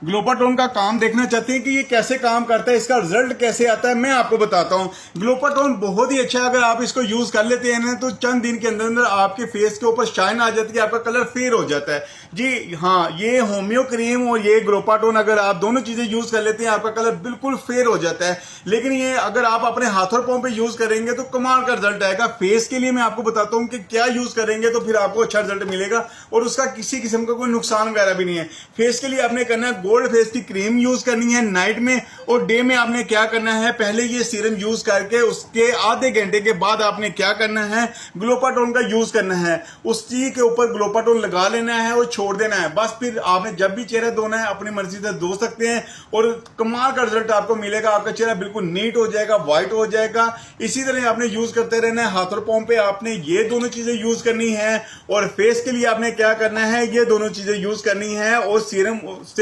ग्लोपाटोन का काम देखना चाहते हैं कि ये कैसे काम करता है, इसका रिजल्ट कैसे आता है, मैं आपको बताता हूँ। ग्लोपाटोन बहुत ही अच्छा है। अगर आप इसको यूज कर लेते हैं ना तो चंद दिन के अंदर अंदर आपके फेस के ऊपर शाइन आ जाती है, आपका कलर फेयर हो जाता है। जी हाँ, ये होम्यो क्रीम और ये ग्लोपाटोन अगर आप दोनों चीजें यूज कर लेते हैं आपका कलर बिल्कुल फेयर हो जाता है। लेकिन ये अगर आप अपने हाथों पांव पे यूज करेंगे तो कमाल का रिजल्ट आएगा। फेस के लिए मैं आपको बताता हूँ कि क्या यूज करेंगे तो फिर आपको अच्छा रिजल्ट मिलेगा और उसका किसी किस्म का कोई नुकसान वगैरह भी नहीं है। फेस के लिए आपने करना है गोल्ड फेस की क्रीम यूज करनी है नाइट में, और डे में आपने क्या करना है, पहले ये सीरम यूज करके उसके आधे घंटे के बाद आपने क्या करना है, ग्लोपाटोन का यूज करना है। उस चीज के ऊपर ग्लोपाटोन लगा लेना है और छोड़ देना है बस। फिर आपने जब भी चेहरा धोना है अपनी मर्जी से धो सकते हैं और कमाल का रिजल्ट आपको मिलेगा। आपका चेहरा बिल्कुल नीट हो जाएगा, व्हाइट हो जाएगा। इसी तरह आपने यूज करते रहना है। हाथ और पांव पे आपने ये दोनों चीजें यूज करनी है और फेस के लिए आपने क्या करना है, ये दोनों चीजें यूज करनी है और सीरम से